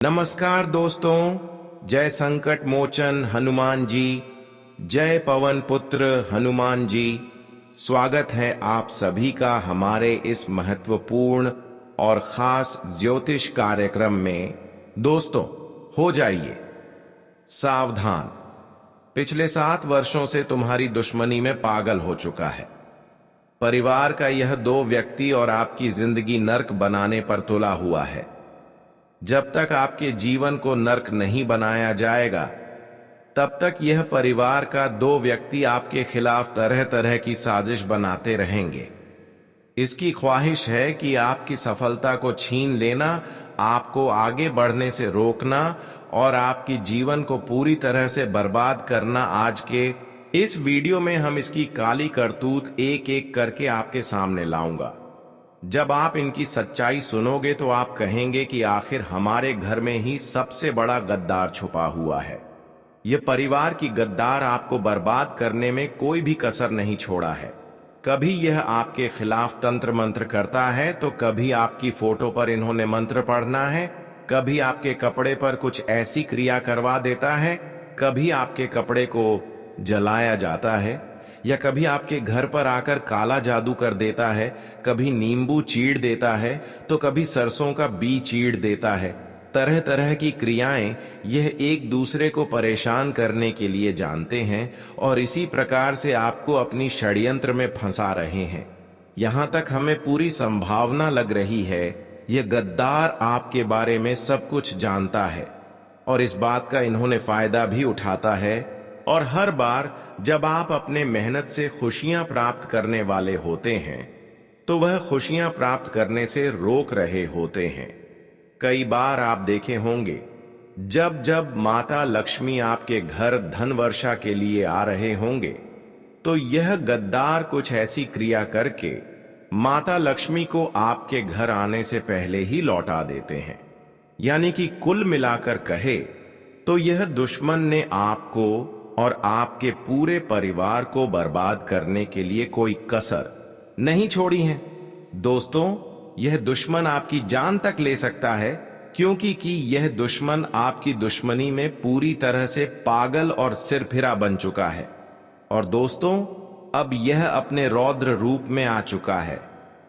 नमस्कार दोस्तों, जय संकट मोचन हनुमान जी, जय पवन पुत्र हनुमान जी। स्वागत है आप सभी का हमारे इस महत्वपूर्ण और खास ज्योतिष कार्यक्रम में। दोस्तों, हो जाइए सावधान। पिछले 7 वर्षों से तुम्हारी दुश्मनी में पागल हो चुका है। परिवार का यह 2 व्यक्ति और आपकी जिंदगी नर्क बनाने पर तुला हुआ है। जब तक आपके जीवन को नर्क नहीं बनाया जाएगा, तब तक यह परिवार का 2 व्यक्ति आपके खिलाफ तरह तरह की साजिश बनाते रहेंगे। इसकी ख्वाहिश है कि आपकी सफलता को छीन लेना, आपको आगे बढ़ने से रोकना और आपकी जीवन को पूरी तरह से बर्बाद करना। आज के इस वीडियो में हम इसकी काली करतूत एक एक करके आपके सामने लाऊंगा। जब आप इनकी सच्चाई सुनोगे तो आप कहेंगे कि आखिर हमारे घर में ही सबसे बड़ा गद्दार छुपा हुआ है। यह परिवार की गद्दार आपको बर्बाद करने में कोई भी कसर नहीं छोड़ा है। कभी यह आपके खिलाफ तंत्र मंत्र करता है तो कभी आपकी फोटो पर इन्होंने मंत्र पढ़ना है, कभी आपके कपड़े पर कुछ ऐसी क्रिया करवा देता है, कभी आपके कपड़े को जलाया जाता है, या कभी आपके घर पर आकर काला जादू कर देता है, कभी नींबू चीड़ देता है तो कभी सरसों का बीज चीड़ देता है। तरह तरह की क्रियाएं यह एक दूसरे को परेशान करने के लिए जानते हैं और इसी प्रकार से आपको अपनी षड्यंत्र में फंसा रहे हैं। यहां तक हमें पूरी संभावना लग रही है यह गद्दार आपके बारे में सब कुछ जानता है और इस बात का इन्होंने फायदा भी उठाता है। और हर बार जब आप अपने मेहनत से खुशियां प्राप्त करने वाले होते हैं तो वह खुशियां प्राप्त करने से रोक रहे होते हैं। कई बार आप देखे होंगे जब जब माता लक्ष्मी आपके घर धन वर्षा के लिए आ रहे होंगे तो यह गद्दार कुछ ऐसी क्रिया करके माता लक्ष्मी को आपके घर आने से पहले ही लौटा देते हैं। यानी कि कुल मिलाकर कहे तो यह दुश्मन ने आपको और आपके पूरे परिवार को बर्बाद करने के लिए कोई कसर नहीं छोड़ी है। दोस्तों, यह दुश्मन आपकी जान तक ले सकता है, क्योंकि यह दुश्मन आपकी दुश्मनी में पूरी तरह से पागल और सिरफिरा बन चुका है। और दोस्तों, अब यह अपने रौद्र रूप में आ चुका है।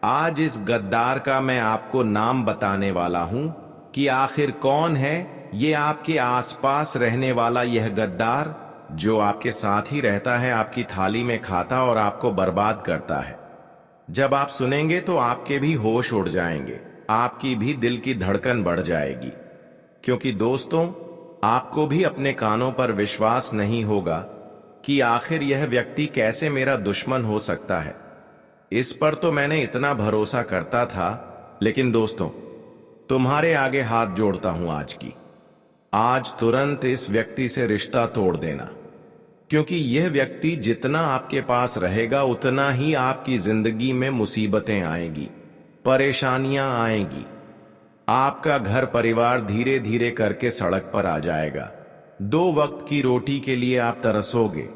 आज इस गद्दार का मैं आपको नाम बताने वाला हूं कि आखिर कौन है ये आपके आसपास रहने वाला यह गद्दार, जो आपके साथ ही रहता है, आपकी थाली में खाता और आपको बर्बाद करता है। जब आप सुनेंगे तो आपके भी होश उड़ जाएंगे, आपकी भी दिल की धड़कन बढ़ जाएगी, क्योंकि दोस्तों, आपको भी अपने कानों पर विश्वास नहीं होगा कि आखिर यह व्यक्ति कैसे मेरा दुश्मन हो सकता है। इस पर तो मैंने इतना भरोसा करता था, लेकिन दोस्तों, तुम्हारे आगे हाथ जोड़ता हूं आज तुरंत इस व्यक्ति से रिश्ता तोड़ देना, क्योंकि यह व्यक्ति जितना आपके पास रहेगा उतना ही आपकी जिंदगी में मुसीबतें आएंगी, परेशानियां आएंगी। आपका घर परिवार धीरे धीरे करके सड़क पर आ जाएगा। 2 वक्त की रोटी के लिए आप तरसोगे।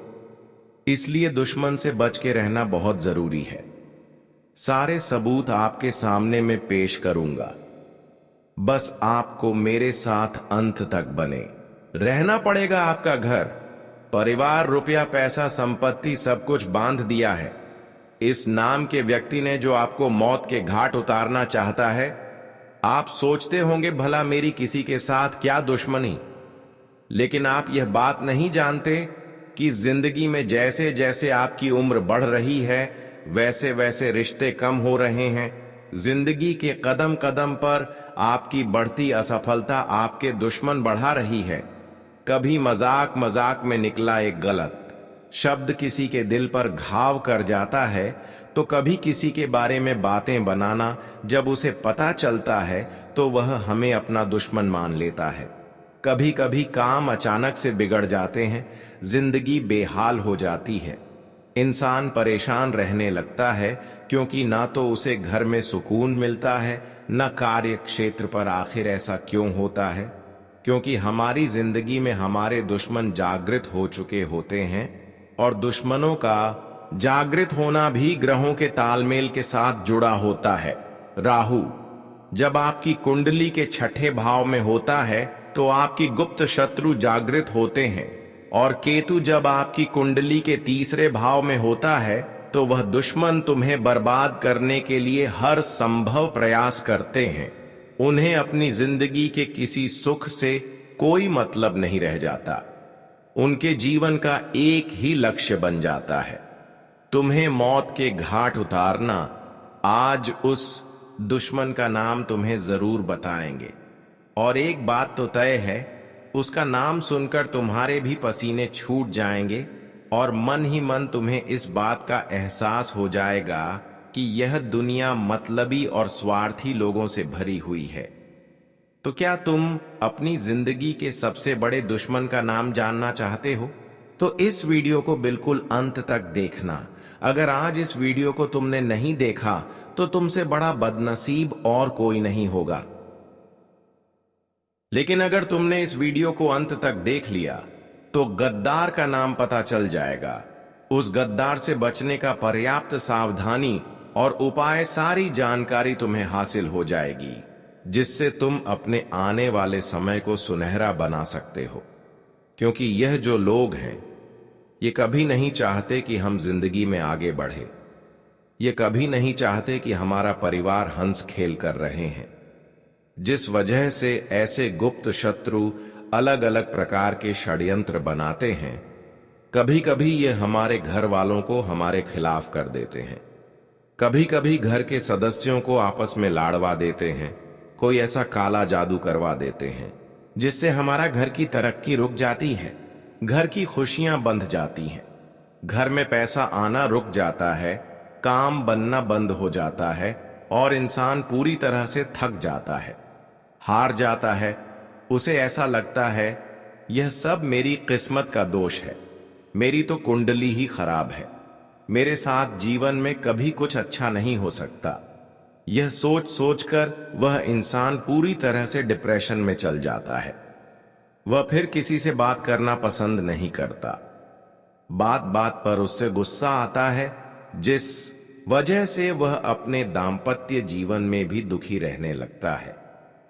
इसलिए दुश्मन से बच के रहना बहुत जरूरी है। सारे सबूत आपके सामने में पेश करूंगा, बस आपको मेरे साथ अंत तक बने रहना पड़ेगा। आपका घर परिवार, रुपया, पैसा, संपत्ति सब कुछ बांध दिया है इस नाम के व्यक्ति ने, जो आपको मौत के घाट उतारना चाहता है। आप सोचते होंगे भला मेरी किसी के साथ क्या दुश्मनी, लेकिन आप यह बात नहीं जानते कि जिंदगी में जैसे जैसे आपकी उम्र बढ़ रही है वैसे वैसे रिश्ते कम हो रहे हैं। जिंदगी के कदम कदम पर आपकी बढ़ती असफलता आपके दुश्मन बढ़ा रही है। कभी मजाक मजाक में निकला एक गलत शब्द किसी के दिल पर घाव कर जाता है, तो कभी किसी के बारे में बातें बनाना जब उसे पता चलता है तो वह हमें अपना दुश्मन मान लेता है। कभी कभी काम अचानक से बिगड़ जाते हैं, जिंदगी बेहाल हो जाती है, इंसान परेशान रहने लगता है, क्योंकि ना तो उसे घर में सुकून मिलता है न कार्य क्षेत्र पर। आखिर ऐसा क्यों होता है? क्योंकि हमारी जिंदगी में हमारे दुश्मन जागृत हो चुके होते हैं और दुश्मनों का जागृत होना भी ग्रहों के तालमेल के साथ जुड़ा होता है। राहु, जब आपकी कुंडली के छठे भाव में होता है तो आपकी गुप्त शत्रु जागृत होते हैं, और केतु जब आपकी कुंडली के तीसरे भाव में होता है तो वह दुश्मन तुम्हें बर्बाद करने के लिए हर संभव प्रयास करते हैं। उन्हें अपनी जिंदगी के किसी सुख से कोई मतलब नहीं रह जाता। उनके जीवन का एक ही लक्ष्य बन जाता है, तुम्हें मौत के घाट उतारना। आज उस दुश्मन का नाम तुम्हें जरूर बताएंगे, और एक बात तो तय है, उसका नाम सुनकर तुम्हारे भी पसीने छूट जाएंगे और मन ही मन तुम्हें इस बात का एहसास हो जाएगा कि यह दुनिया मतलबी और स्वार्थी लोगों से भरी हुई है। तो क्या तुम अपनी जिंदगी के सबसे बड़े दुश्मन का नाम जानना चाहते हो? तो इस वीडियो को बिल्कुल अंत तक देखना। अगर आज इस वीडियो को तुमने नहीं देखा तो तुमसे बड़ा बदनसीब और कोई नहीं होगा। लेकिन अगर तुमने इस वीडियो को अंत तक देख लिया तो गद्दार का नाम पता चल जाएगा। उस गद्दार से बचने का पर्याप्त सावधानी और उपाय सारी जानकारी तुम्हें हासिल हो जाएगी, जिससे तुम अपने आने वाले समय को सुनहरा बना सकते हो। क्योंकि यह जो लोग हैं, ये कभी नहीं चाहते कि हम जिंदगी में आगे बढ़े। ये कभी नहीं चाहते कि हमारा परिवार हंस खेल कर रहे हैं। जिस वजह से ऐसे गुप्त शत्रु अलग अलग प्रकार के षड्यंत्र बनाते हैं। कभी कभी ये हमारे घर वालों को हमारे खिलाफ कर देते हैं, कभी कभी घर के सदस्यों को आपस में लाड़वा देते हैं, कोई ऐसा काला जादू करवा देते हैं जिससे हमारा घर की तरक्की रुक जाती है, घर की खुशियां बंध जाती हैं, घर में पैसा आना रुक जाता है, काम बनना बंद हो जाता है और इंसान पूरी तरह से थक जाता है, हार जाता है। उसे ऐसा लगता है यह सब मेरी किस्मत का दोष है, मेरी तो कुंडली ही खराब है, मेरे साथ जीवन में कभी कुछ अच्छा नहीं हो सकता। यह सोच सोचकर वह इंसान पूरी तरह से डिप्रेशन में चल जाता है। वह फिर किसी से बात करना पसंद नहीं करता। बात बात पर उससे गुस्सा आता है, जिस वजह से वह अपने दाम्पत्य जीवन में भी दुखी रहने लगता है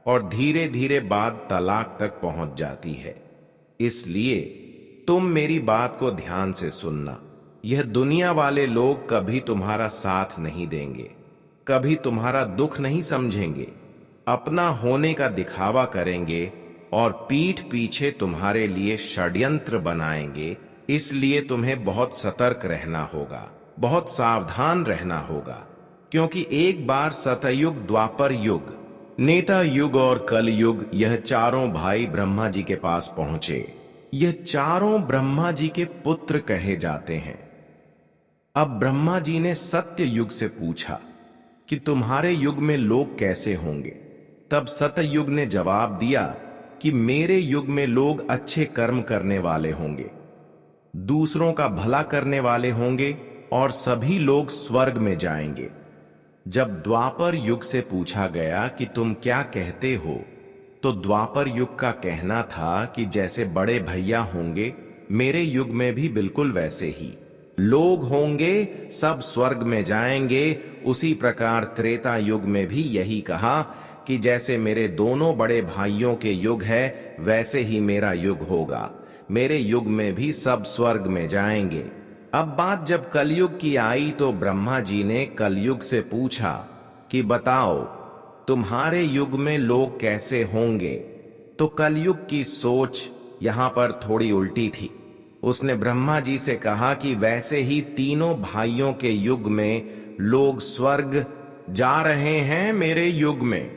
और धीरे धीरे बात तलाक तक पहुंच जाती है। इसलिए तुम मेरी बात को ध्यान से सुनना। यह दुनिया वाले लोग कभी तुम्हारा साथ नहीं देंगे, कभी तुम्हारा दुख नहीं समझेंगे, अपना होने का दिखावा करेंगे और पीठ पीछे तुम्हारे लिए षड्यंत्र बनाएंगे। इसलिए तुम्हें बहुत सतर्क रहना होगा, बहुत सावधान रहना होगा। क्योंकि एक बार सतयुग, द्वापर युग, नेता युग और कल युग, यह चारों भाई ब्रह्मा जी के पास पहुंचे। यह चारों ब्रह्मा जी के पुत्र कहे जाते हैं। अब ब्रह्मा जी ने सत्य युग से पूछा कि तुम्हारे युग में लोग कैसे होंगे? तब सतयुग ने जवाब दिया कि मेरे युग में लोग अच्छे कर्म करने वाले होंगे, दूसरों का भला करने वाले होंगे और सभी लोग स्वर्ग में जाएंगे। जब द्वापर युग से पूछा गया कि तुम क्या कहते हो, तो द्वापर युग का कहना था कि जैसे बड़े भैया होंगे, मेरे युग में भी बिल्कुल वैसे ही लोग होंगे, सब स्वर्ग में जाएंगे। उसी प्रकार त्रेता युग में भी यही कहा कि जैसे मेरे दोनों बड़े भाइयों के युग है, वैसे ही मेरा युग होगा, मेरे युग में भी सब स्वर्ग में जाएंगे। अब बात जब कलयुग की आई तो ब्रह्मा जी ने कलयुग से पूछा कि बताओ तुम्हारे युग में लोग कैसे होंगे? तो कलयुग की सोच यहां पर थोड़ी उल्टी थी। उसने ब्रह्मा जी से कहा कि वैसे ही तीनों भाइयों के युग में लोग स्वर्ग जा रहे हैं, मेरे युग में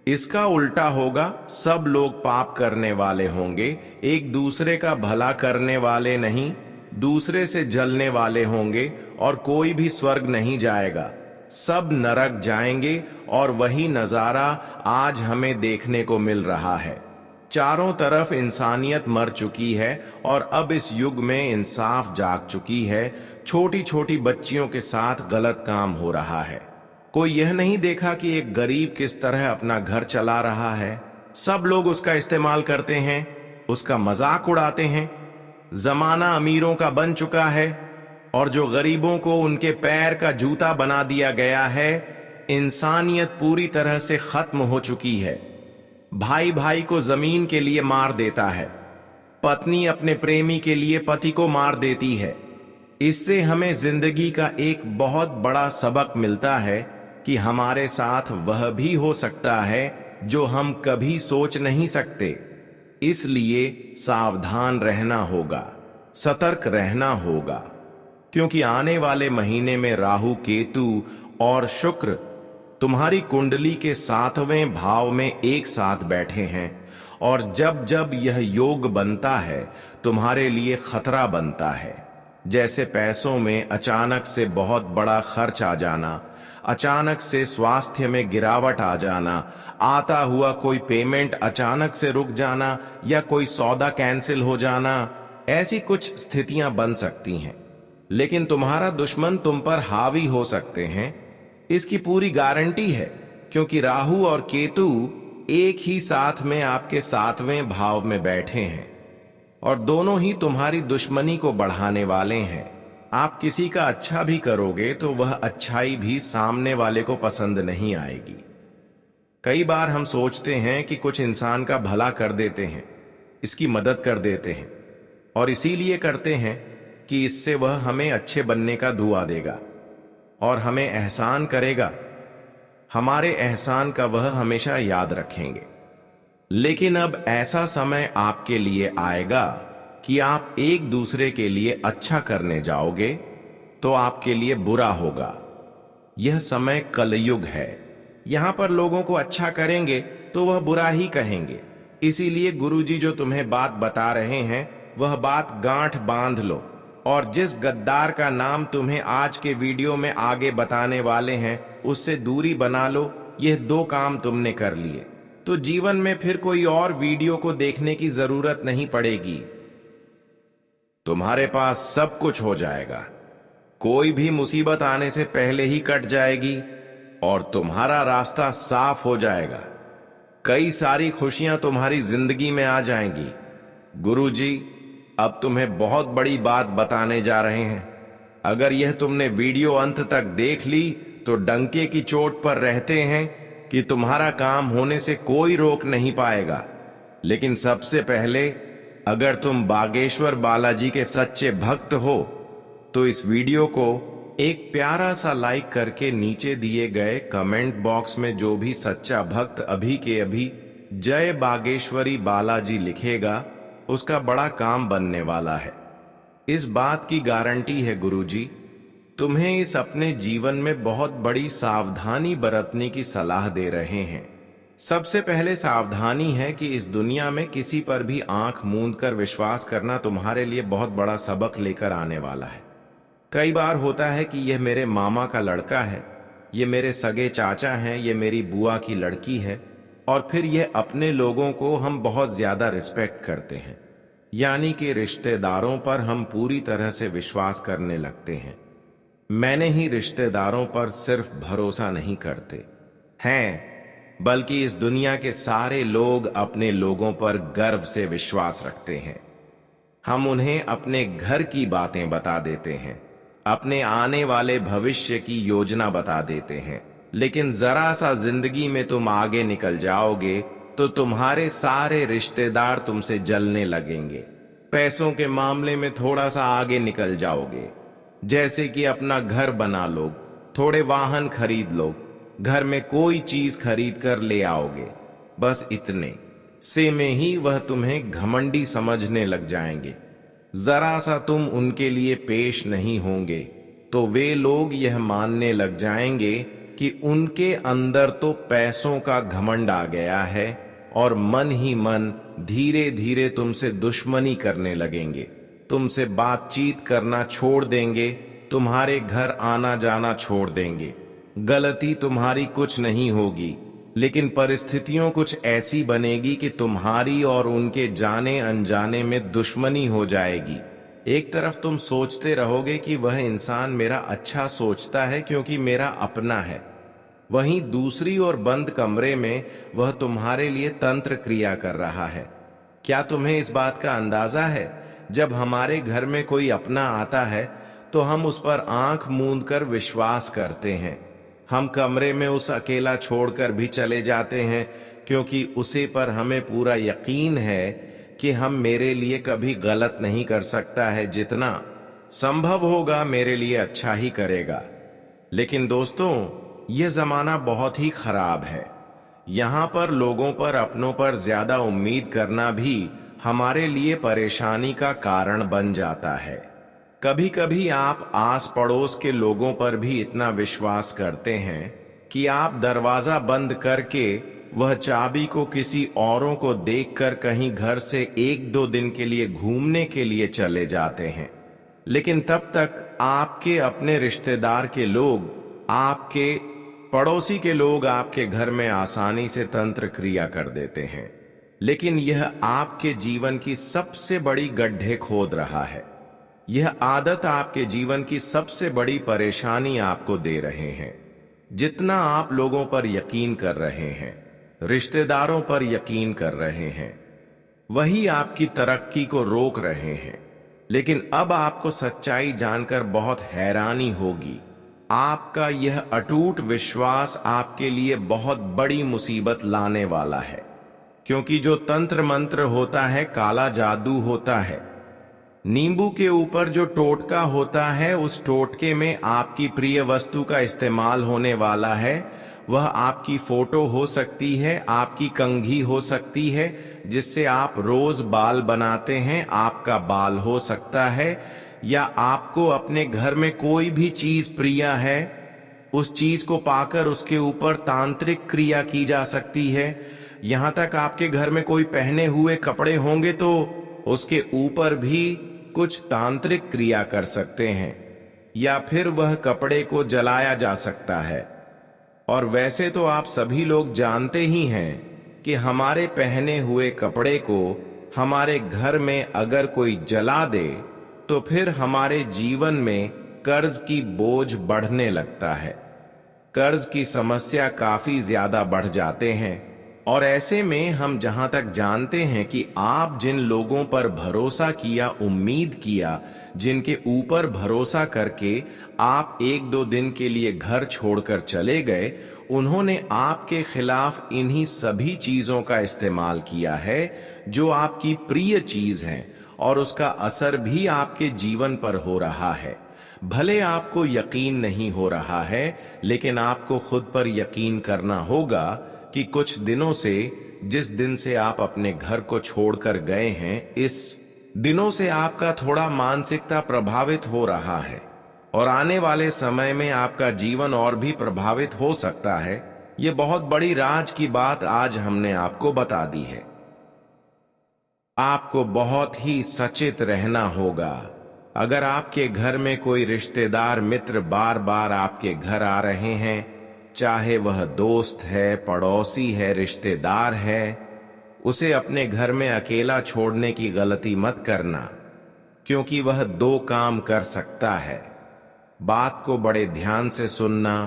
इसका उल्टा होगा, सब लोग पाप करने वाले होंगे, एक दूसरे का भला करने वाले नहीं, दूसरे से जलने वाले होंगे और कोई भी स्वर्ग नहीं जाएगा, सब नरक जाएंगे। और वही नजारा आज हमें देखने को मिल रहा है। चारों तरफ इंसानियत मर चुकी है और अब इस युग में इंसाफ जाग चुकी है। छोटी छोटी बच्चियों के साथ गलत काम हो रहा है। कोई यह नहीं देखा कि एक गरीब किस तरह अपना घर चला रहा है। सब लोग उसका इस्तेमाल करते हैं, उसका मजाक उड़ाते हैं। जमाना अमीरों का बन चुका है और जो गरीबों को उनके पैर का जूता बना दिया गया है, इंसानियत पूरी तरह से खत्म हो चुकी है। भाई भाई को जमीन के लिए मार देता है, पत्नी अपने प्रेमी के लिए पति को मार देती है। इससे हमें जिंदगी का एक बहुत बड़ा सबक मिलता है कि हमारे साथ वह भी हो सकता है जो हम कभी सोच नहीं सकते। इसलिए सावधान रहना होगा, सतर्क रहना होगा, क्योंकि आने वाले महीने में राहु, केतु और शुक्र तुम्हारी कुंडली के 7वें भाव में एक साथ बैठे हैं। और जब जब यह योग बनता है तुम्हारे लिए खतरा बनता है। जैसे पैसों में अचानक से बहुत बड़ा खर्च आ जाना, अचानक से स्वास्थ्य में गिरावट आ जाना, आता हुआ कोई पेमेंट अचानक से रुक जाना या कोई सौदा कैंसिल हो जाना, ऐसी कुछ स्थितियां बन सकती हैं। लेकिन तुम्हारा दुश्मन तुम पर हावी हो सकते हैं, इसकी पूरी गारंटी है, क्योंकि राहु और केतु एक ही साथ में आपके 7वें भाव में बैठे हैं और दोनों ही तुम्हारी दुश्मनी को बढ़ाने वाले हैं। आप किसी का अच्छा भी करोगे तो वह अच्छाई भी सामने वाले को पसंद नहीं आएगी। कई बार हम सोचते हैं कि कुछ इंसान का भला कर देते हैं, इसकी मदद कर देते हैं, और इसीलिए करते हैं कि इससे वह हमें अच्छे बनने का दुआ देगा और हमें एहसान करेगा। हमारे एहसान का वह हमेशा याद रखेंगे। लेकिन अब ऐसा समय आपके लिए आएगा कि आप एक दूसरे के लिए अच्छा करने जाओगे तो आपके लिए बुरा होगा। यह समय कलयुग है। यहां पर लोगों को अच्छा करेंगे तो वह बुरा ही कहेंगे। इसीलिए गुरुजी जो तुम्हें बात बता रहे हैं वह बात गांठ बांध लो, और जिस गद्दार का नाम तुम्हें आज के वीडियो में आगे बताने वाले हैं उससे दूरी बना लो। यह 2 काम तुमने कर लिए तो जीवन में फिर कोई और वीडियो को देखने की जरूरत नहीं पड़ेगी। तुम्हारे पास सब कुछ हो जाएगा, कोई भी मुसीबत आने से पहले ही कट जाएगी और तुम्हारा रास्ता साफ हो जाएगा। कई सारी खुशियां तुम्हारी जिंदगी में आ जाएंगी। गुरुजी अब तुम्हें बहुत बड़ी बात बताने जा रहे हैं। अगर यह तुमने वीडियो अंत तक देख ली तो डंके की चोट पर रहते हैं कि तुम्हारा काम होने से कोई रोक नहीं पाएगा। लेकिन सबसे पहले, अगर तुम बागेश्वर बालाजी के सच्चे भक्त हो तो इस वीडियो को एक प्यारा सा लाइक करके नीचे दिए गए कमेंट बॉक्स में जो भी सच्चा भक्त अभी के अभी जय बागेश्वरी बालाजी लिखेगा उसका बड़ा काम बनने वाला है। इस बात की गारंटी है गुरुजी। तुम्हें इस अपने जीवन में बहुत बड़ी सावधानी बरतने की सलाह दे रहे हैं। सबसे पहले सावधानी है कि इस दुनिया में किसी पर भी आंख मूंद कर विश्वास करना तुम्हारे लिए बहुत बड़ा सबक लेकर आने वाला है। कई बार होता है कि यह मेरे मामा का लड़का है, ये मेरे सगे चाचा हैं, ये मेरी बुआ की लड़की है, और फिर यह अपने लोगों को हम बहुत ज्यादा रिस्पेक्ट करते हैं, यानी कि रिश्तेदारों पर हम पूरी तरह से विश्वास करने लगते हैं। मैंने ही रिश्तेदारों पर सिर्फ भरोसा नहीं करते हैं, बल्कि इस दुनिया के सारे लोग अपने लोगों पर गर्व से विश्वास रखते हैं। हम उन्हें अपने घर की बातें बता देते हैं, अपने आने वाले भविष्य की योजना बता देते हैं। लेकिन जरा सा जिंदगी में तुम आगे निकल जाओगे तो तुम्हारे सारे रिश्तेदार तुमसे जलने लगेंगे। पैसों के मामले में थोड़ा सा आगे निकल जाओगे, जैसे कि अपना घर बना लो, थोड़े वाहन खरीद लो, घर में कोई चीज खरीद कर ले आओगे। बस इतने से में ही वह तुम्हें घमंडी समझने लग जाएंगे। जरा सा तुम उनके लिए पेश नहीं होंगे तो वे लोग यह मानने लग जाएंगे कि उनके अंदर तो पैसों का घमंड आ गया है और मन ही मन धीरे धीरे तुमसे दुश्मनी करने लगेंगे, तुमसे बातचीत करना छोड़ देंगे, तुम्हारे घर आना जाना छोड़ देंगे। गलती तुम्हारी कुछ नहीं होगी, लेकिन परिस्थितियों कुछ ऐसी बनेगी कि तुम्हारी और उनके जाने अनजाने में दुश्मनी हो जाएगी। एक तरफ तुम सोचते रहोगे कि वह इंसान मेरा अच्छा सोचता है क्योंकि मेरा अपना है, वहीं दूसरी ओर बंद कमरे में वह तुम्हारे लिए तंत्र क्रिया कर रहा है। क्या तुम्हें इस बात का अंदाजा है? जब हमारे घर में कोई अपना आता है तो हम उस पर आंख मूंद कर विश्वास करते हैं। हम कमरे में उस अकेला छोड़कर भी चले जाते हैं, क्योंकि उसे पर हमें पूरा यकीन है कि हम मेरे लिए कभी गलत नहीं कर सकता है, जितना संभव होगा मेरे लिए अच्छा ही करेगा। लेकिन दोस्तों, यह जमाना बहुत ही खराब है। यहाँ पर लोगों पर, अपनों पर ज्यादा उम्मीद करना भी हमारे लिए परेशानी का कारण बन जाता है। कभी कभी आप आस पड़ोस के लोगों पर भी इतना विश्वास करते हैं कि आप दरवाजा बंद करके वह चाबी को किसी औरों को देखकर कहीं घर से 1-2 दिन के लिए घूमने के लिए चले जाते हैं। लेकिन तब तक आपके अपने रिश्तेदार के लोग, आपके पड़ोसी के लोग आपके घर में आसानी से तंत्र क्रिया कर देते हैं। लेकिन यह आपके जीवन की सबसे बड़ी गड्ढे खोद रहा है। यह आदत आपके जीवन की सबसे बड़ी परेशानी आपको दे रहे हैं। जितना आप लोगों पर यकीन कर रहे हैं, रिश्तेदारों पर यकीन कर रहे हैं, वही आपकी तरक्की को रोक रहे हैं। लेकिन अब आपको सच्चाई जानकर बहुत हैरानी होगी। आपका यह अटूट विश्वास आपके लिए बहुत बड़ी मुसीबत लाने वाला है, क्योंकि जो तंत्र मंत्र होता है, काला जादू होता है। नींबू के ऊपर जो टोटका होता है, उस टोटके में आपकी प्रिय वस्तु का इस्तेमाल होने वाला है। वह आपकी फोटो हो सकती है, आपकी कंघी हो सकती है जिससे आप रोज बाल बनाते हैं, आपका बाल हो सकता है, या आपको अपने घर में कोई भी चीज प्रिय है, उस चीज को पाकर उसके ऊपर तांत्रिक क्रिया की जा सकती है। यहां तक आपके घर में कोई पहने हुए कपड़े होंगे तो उसके ऊपर भी कुछ तांत्रिक क्रिया कर सकते हैं, या फिर वह कपड़े को जलाया जा सकता है। और वैसे तो आप सभी लोग जानते ही हैं कि हमारे पहने हुए कपड़े को हमारे घर में अगर कोई जला दे तो फिर हमारे जीवन में कर्ज की बोझ बढ़ने लगता है। कर्ज की समस्या काफी ज्यादा बढ़ जाते हैं। और ऐसे में हम जहां तक जानते हैं कि आप जिन लोगों पर भरोसा किया, उम्मीद किया, जिनके ऊपर भरोसा करके आप 1-2 दिन के लिए घर छोड़कर चले गए, उन्होंने आपके खिलाफ इन्हीं सभी चीजों का इस्तेमाल किया है जो आपकी प्रिय चीज है, और उसका असर भी आपके जीवन पर हो रहा है। भले आपको यकीन नहीं हो रहा है, लेकिन आपको खुद पर यकीन करना होगा कि कुछ दिनों से, जिस दिन से आप अपने घर को छोड़कर गए हैं, इस दिनों से आपका थोड़ा मानसिकता प्रभावित हो रहा है, और आने वाले समय में आपका जीवन और भी प्रभावित हो सकता है। ये बहुत बड़ी राज की बात आज हमने आपको बता दी है। आपको बहुत ही सचेत रहना होगा। अगर आपके घर में कोई रिश्तेदार, मित्र बार बार आपके घर आ रहे हैं, चाहे वह दोस्त है, पड़ोसी है, रिश्तेदार है, उसे अपने घर में अकेला छोड़ने की गलती मत करना, क्योंकि वह 2 काम कर सकता है। बात को बड़े ध्यान से सुनना।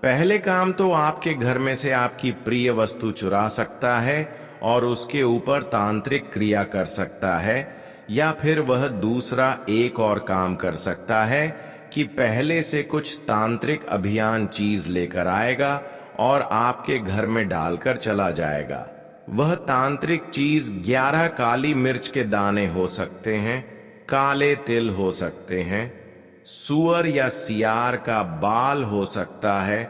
पहले काम तो आपके घर में से आपकी प्रिय वस्तु चुरा सकता है और उसके ऊपर तांत्रिक क्रिया कर सकता है, या फिर वह दूसरा एक और काम कर सकता है कि पहले से कुछ तांत्रिक अभियान चीज लेकर आएगा और आपके घर में डालकर चला जाएगा। वह तांत्रिक चीज 11 काली मिर्च के दाने हो सकते हैं, काले तिल हो सकते हैं, सुअर या सियार का बाल हो सकता है,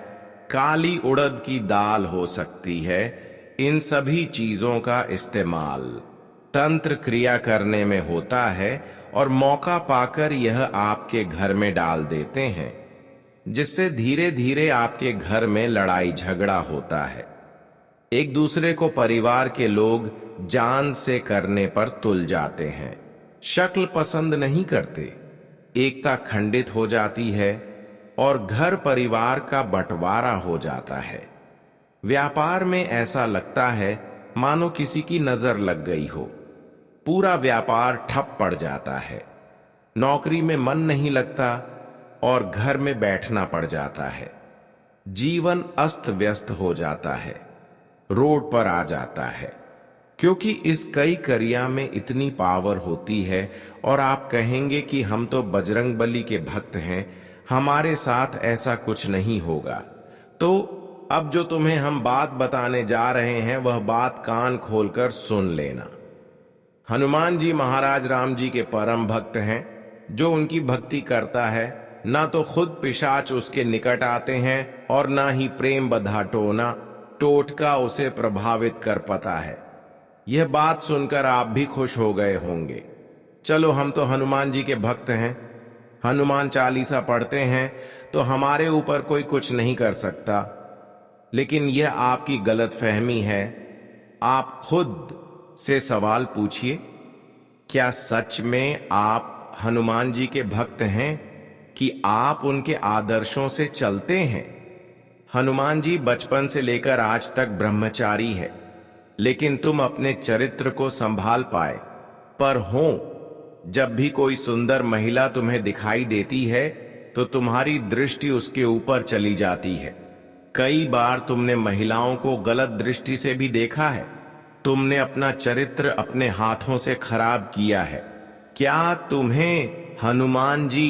काली उड़द की दाल हो सकती है। इन सभी चीजों का इस्तेमाल तंत्र क्रिया करने में होता है और मौका पाकर यह आपके घर में डाल देते हैं, जिससे धीरे धीरे आपके घर में लड़ाई झगड़ा होता है। एक दूसरे को परिवार के लोग जान से करने पर तुल जाते हैं, शक्ल पसंद नहीं करते, एकता खंडित हो जाती है और घर परिवार का बंटवारा हो जाता है। व्यापार में ऐसा लगता है मानो किसी की नजर लग गई हो, पूरा व्यापार ठप पड़ जाता है, नौकरी में मन नहीं लगता और घर में बैठना पड़ जाता है, जीवन अस्त व्यस्त हो जाता है, रोड पर आ जाता है, क्योंकि इस कई क्रिया में इतनी पावर होती है। और आप कहेंगे कि हम तो बजरंगबली के भक्त हैं, हमारे साथ ऐसा कुछ नहीं होगा। तो अब जो तुम्हें हम बात बताने जा रहे हैं वह बात कान खोलकर सुन लेना। हनुमान जी महाराज राम जी के परम भक्त हैं। जो उनकी भक्ति करता है ना तो खुद पिशाच उसके निकट आते हैं और ना ही प्रेम बधा टोटका उसे प्रभावित कर पाता है। यह बात सुनकर आप भी खुश हो गए होंगे। चलो, हम तो हनुमान जी के भक्त हैं, हनुमान चालीसा पढ़ते हैं, तो हमारे ऊपर कोई कुछ नहीं कर सकता। लेकिन यह आपकी गलतफहमी है। आप खुद से सवाल पूछिए, क्या सच में आप हनुमान जी के भक्त हैं कि आप उनके आदर्शों से चलते हैं? हनुमान जी बचपन से लेकर आज तक ब्रह्मचारी है, लेकिन तुम अपने चरित्र को संभाल पाए। पर हो, जब भी कोई सुंदर महिला तुम्हें दिखाई देती है तो तुम्हारी दृष्टि उसके ऊपर चली जाती है। कई बार तुमने महिलाओं को गलत दृष्टि से भी देखा है। तुमने अपना चरित्र अपने हाथों से खराब किया है। क्या तुम्हें हनुमान जी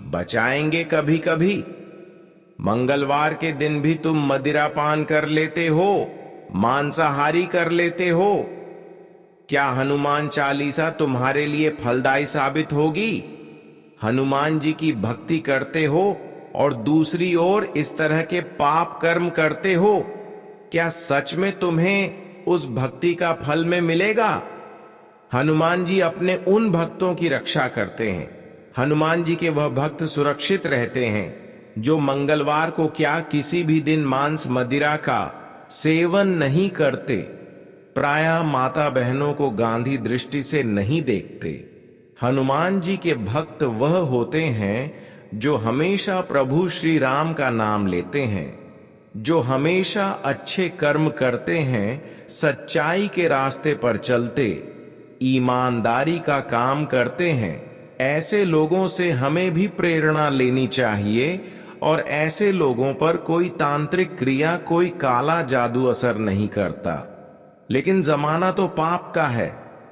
बचाएंगे कभी कभी? मंगलवार के दिन भी तुम मदिरा पान कर लेते हो, मांसाहारी कर लेते हो। क्या हनुमान चालीसा तुम्हारे लिए फलदायी साबित होगी? हनुमान जी की भक्ति करते हो और दूसरी ओर इस तरह के पाप कर्म करते हो। क्या सच में तुम्हें उस भक्ति का फल में मिलेगा? हनुमान जी अपने उन भक्तों की रक्षा करते हैं। हनुमान जी के वह भक्त सुरक्षित रहते हैं जो मंगलवार को क्या किसी भी दिन मांस मदिरा का सेवन नहीं करते। प्रायः माता बहनों को गांधी दृष्टि से नहीं देखते। हनुमान जी के भक्त वह होते हैं जो हमेशा प्रभु श्री राम का नाम लेते हैं, जो हमेशा अच्छे कर्म करते हैं, सच्चाई के रास्ते पर चलते, ईमानदारी का काम करते हैं। ऐसे लोगों से हमें भी प्रेरणा लेनी चाहिए और ऐसे लोगों पर कोई तांत्रिक क्रिया, कोई काला जादू असर नहीं करता। लेकिन जमाना तो पाप का है,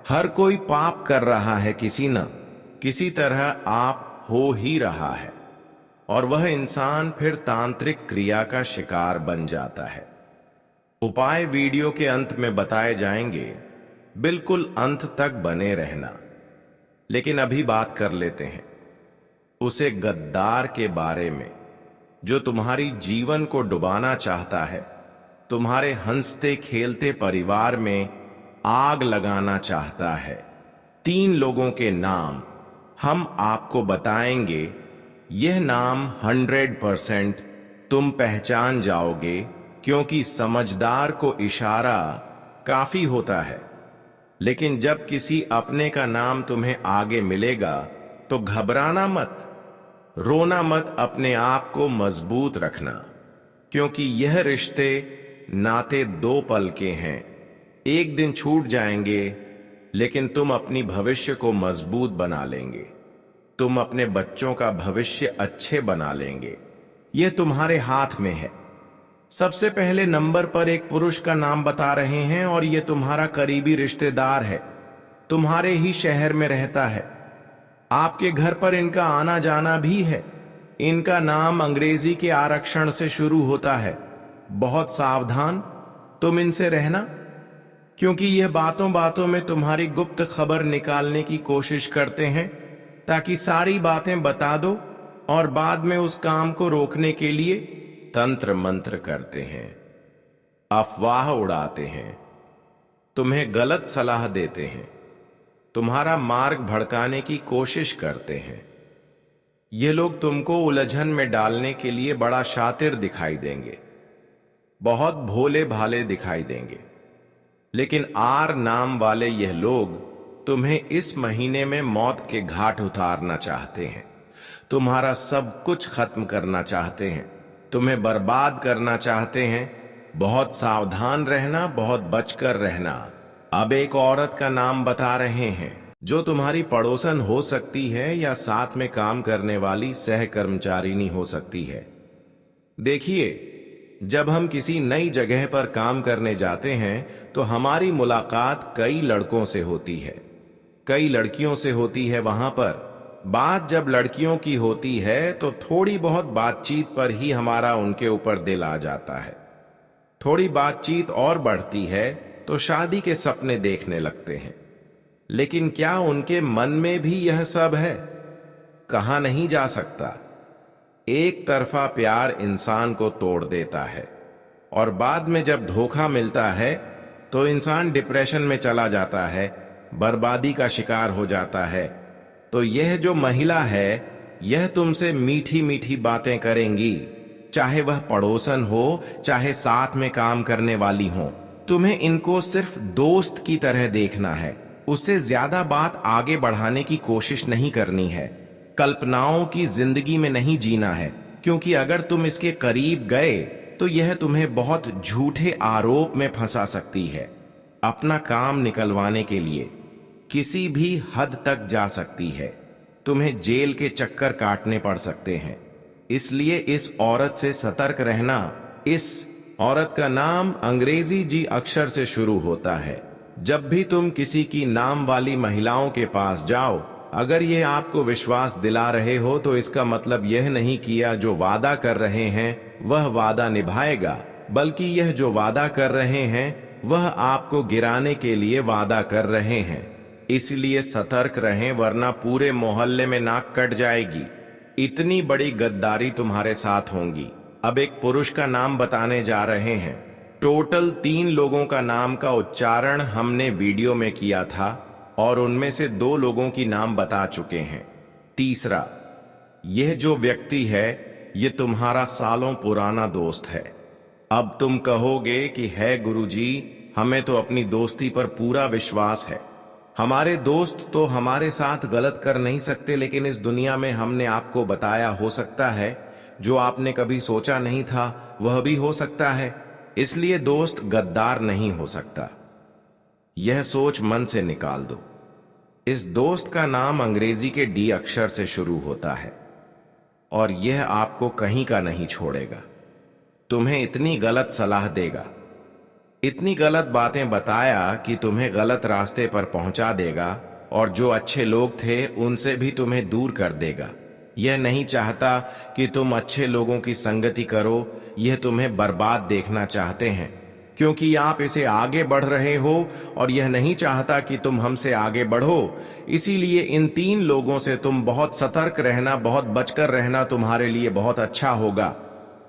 हर कोई पाप कर रहा है, किसी न किसी तरह आप हो ही रहा है और वह इंसान फिर तांत्रिक क्रिया का शिकार बन जाता है। उपाय वीडियो के अंत में बताए जाएंगे, बिल्कुल अंत तक बने रहना। लेकिन अभी बात कर लेते हैं उसे गद्दार के बारे में जो तुम्हारी जीवन को डुबाना चाहता है, तुम्हारे हंसते खेलते परिवार में आग लगाना चाहता है। 3 लोगों के नाम हम आपको बताएंगे। यह नाम 100% तुम पहचान जाओगे, क्योंकि समझदार को इशारा काफी होता है। लेकिन जब किसी अपने का नाम तुम्हें आगे मिलेगा तो घबराना मत, रोना मत, अपने आप को मजबूत रखना, क्योंकि यह रिश्ते नाते 2 पल के हैं। एक दिन छूट जाएंगे, लेकिन तुम अपनी भविष्य को मजबूत बना लेंगे। तुम अपने बच्चों का भविष्य अच्छे बना लेंगे। यह तुम्हारे हाथ में है। सबसे पहले नंबर पर एक पुरुष का नाम बता रहे हैं और यह तुम्हारा करीबी रिश्तेदार है, तुम्हारे ही शहर में रहता है। आपके घर पर इनका आना जाना भी है। इनका नाम अंग्रेजी के आरक्षण से शुरू होता है। बहुत सावधान तुम इनसे रहना, क्योंकि यह बातों बातों में तुम्हारी गुप्त खबर निकालने की कोशिश करते हैं, ताकि सारी बातें बता दो और बाद में उस काम को रोकने के लिए तंत्र मंत्र करते हैं, अफवाह उड़ाते हैं, तुम्हें गलत सलाह देते हैं, तुम्हारा मार्ग भड़काने की कोशिश करते हैं। ये लोग तुमको उलझन में डालने के लिए बड़ा शातिर दिखाई देंगे, बहुत भोले भाले दिखाई देंगे। लेकिन आर नाम वाले यह लोग तुम्हें इस महीने में मौत के घाट उतारना चाहते हैं, तुम्हारा सब कुछ खत्म करना चाहते हैं, तुम्हें बर्बाद करना चाहते हैं। बहुत सावधान रहना, बहुत बचकर रहना। अब एक औरत का नाम बता रहे हैं जो तुम्हारी पड़ोसन हो सकती है या साथ में काम करने वाली सहकर्मचारिणी हो सकती है। देखिए, जब हम किसी नई जगह पर काम करने जाते हैं तो हमारी मुलाकात कई लड़कों से होती है, कई लड़कियों से होती है वहां पर। बात जब लड़कियों की होती है तो थोड़ी बहुत बातचीत पर ही हमारा उनके ऊपर दिल आ जाता है। थोड़ी बातचीत और बढ़ती है तो शादी के सपने देखने लगते हैं। लेकिन क्या उनके मन में भी यह सब है? कहा नहीं जा सकता। एक तरफा प्यार इंसान को तोड़ देता है और बाद में जब धोखा मिलता है तो इंसान डिप्रेशन में चला जाता है, बर्बादी का शिकार हो जाता है। तो यह जो महिला है, यह तुमसे मीठी मीठी बातें करेंगी, चाहे वह पड़ोसन हो चाहे साथ में काम करने वाली हो। तुम्हें इनको सिर्फ दोस्त की तरह देखना है, उससे ज्यादा बात आगे बढ़ाने की कोशिश नहीं करनी है। कल्पनाओं की जिंदगी में नहीं जीना है, क्योंकि अगर तुम इसके करीब गए तो यह तुम्हें बहुत झूठे आरोप में फंसा सकती है। अपना काम निकलवाने के लिए किसी भी हद तक जा सकती है। तुम्हें जेल के चक्कर काटने पड़ सकते हैं। इसलिए इस औरत से सतर्क रहना। इस औरत का नाम अंग्रेजी जी अक्षर से शुरू होता है। जब भी तुम किसी की नाम वाली महिलाओं के पास जाओ, अगर ये आपको विश्वास दिला रहे हो तो इसका मतलब यह नहीं किया जो वादा कर रहे हैं वह वादा निभाएगा, बल्कि यह जो वादा कर रहे हैं वह आपको गिराने के लिए वादा कर रहे हैं। इसलिए सतर्क रहें, वरना पूरे मोहल्ले में नाक कट जाएगी। इतनी बड़ी गद्दारी तुम्हारे साथ होंगी। अब एक पुरुष का नाम बताने जा रहे हैं। टोटल 3 लोगों का नाम का उच्चारण हमने वीडियो में किया था और उनमें से 2 लोगों की नाम बता चुके हैं। तीसरा, यह जो व्यक्ति है ये तुम्हारा सालों पुराना दोस्त है। अब तुम कहोगे कि है गुरुजी, हमें तो अपनी दोस्ती पर पूरा विश्वास है। हमारे दोस्त तो हमारे साथ गलत कर नहीं सकते, लेकिन इस दुनिया में हमने आपको बताया, हो सकता है जो आपने कभी सोचा नहीं था वह भी हो सकता है। इसलिए दोस्त गद्दार नहीं हो सकता। यह सोच मन से निकाल दो। इस दोस्त का नाम अंग्रेजी के डी अक्षर से शुरू होता है और यह आपको कहीं का नहीं छोड़ेगा। तुम्हें इतनी गलत सलाह देगा, इतनी गलत बातें बताया कि तुम्हें गलत रास्ते पर पहुंचा देगा, और जो अच्छे लोग थे उनसे भी तुम्हें दूर कर देगा। यह नहीं चाहता कि तुम अच्छे लोगों की संगति करो, यह तुम्हें बर्बाद देखना चाहते हैं, क्योंकि आप इसे आगे बढ़ रहे हो और यह नहीं चाहता कि तुम हमसे आगे बढ़ो। इसीलिए इन 3 लोगों से तुम बहुत सतर्क रहना, बहुत बचकर रहना, तुम्हारे लिए बहुत अच्छा होगा।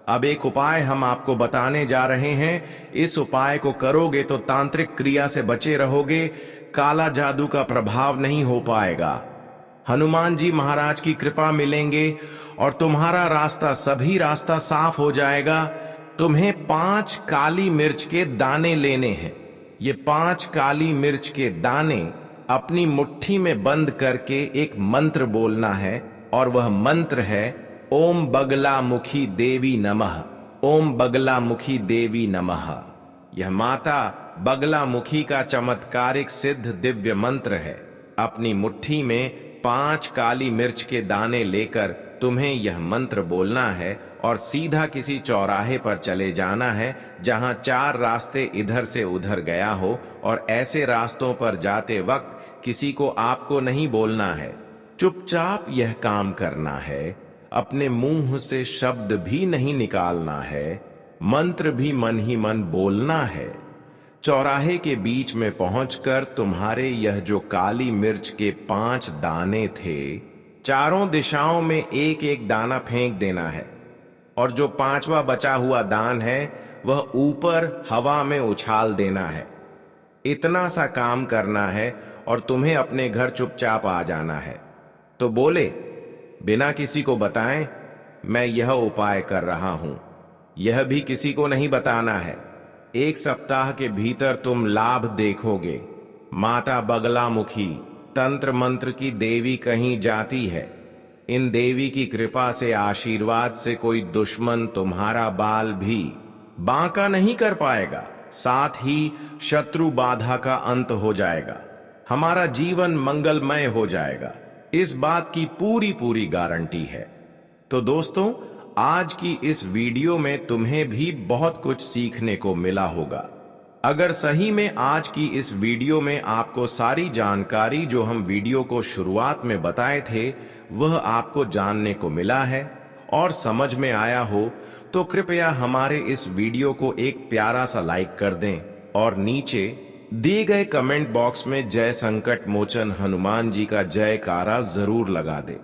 अब एक उपाय हम आपको बताने जा रहे हैं। इस उपाय को करोगे तो तांत्रिक क्रिया से बचे रहोगे, काला जादू का प्रभाव नहीं हो पाएगा। हनुमान जी महाराज की कृपा मिलेंगे और तुम्हारा रास्ता, सभी रास्ता साफ हो जाएगा। तुम्हें 5 काली मिर्च के दाने लेने हैं। ये 5 काली मिर्च के दाने अपनी मुट्ठी में बंद करके एक मंत्र बोलना है, और वह मंत्र है ओम बगलामुखी देवी नमः। ओम बगलामुखी देवी नमः। यह माता बगलामुखी का चमत्कारिक सिद्ध दिव्य मंत्र है। अपनी मुट्ठी में 5 काली मिर्च के दाने लेकर तुम्हें यह मंत्र बोलना है और सीधा किसी चौराहे पर चले जाना है जहां 4 रास्ते इधर से उधर गया हो, और ऐसे रास्तों पर जाते वक्त किसी को आपको नहीं बोलना है। चुपचाप यह काम करना है। अपने मुंह से शब्द भी नहीं निकालना है, मंत्र भी मन ही मन बोलना है। चौराहे के बीच में पहुंचकर तुम्हारे यह जो काली मिर्च के 5 दाने थे, चारों दिशाओं में एक एक दाना फेंक देना है, और जो 5वां बचा हुआ दान है वह ऊपर हवा में उछाल देना है। इतना सा काम करना है और तुम्हें अपने घर चुपचाप आ जाना है। तो बोले, बिना किसी को बताएं मैं यह उपाय कर रहा हूं। यह भी किसी को नहीं बताना है। 1 सप्ताह के भीतर तुम लाभ देखोगे। माता बगलामुखी तंत्र मंत्र की देवी कहीं जाती है। इन देवी की कृपा से, आशीर्वाद से कोई दुश्मन तुम्हारा बाल भी बांका नहीं कर पाएगा। साथ ही शत्रु बाधा का अंत हो जाएगा। हमारा जीवन मंगलमय हो जाएगा। इस बात की पूरी गारंटी है। तो दोस्तों, आज की इस वीडियो में तुम्हें भी बहुत कुछ सीखने को मिला होगा। अगर सही में आज की इस वीडियो में आपको सारी जानकारी जो हम वीडियो को शुरुआत में बताए थे वह आपको जानने को मिला है और समझ में आया हो, तो कृपया हमारे इस वीडियो को एक प्यारा सा लाइक कर दें और नीचे दिए गए कमेंट बॉक्स में जय संकट मोचन हनुमान जी का जयकारा जरूर लगा दें,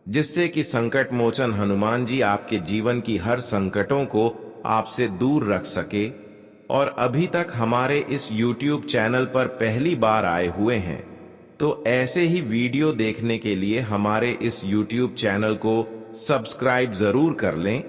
जिससे कि संकट मोचन हनुमान जी आपके जीवन की हर संकटों को आपसे दूर रख सके। और अभी तक हमारे इस YouTube चैनल पर पहली बार आए हुए हैं तो ऐसे ही वीडियो देखने के लिए हमारे इस YouTube चैनल को सब्सक्राइब जरूर कर लें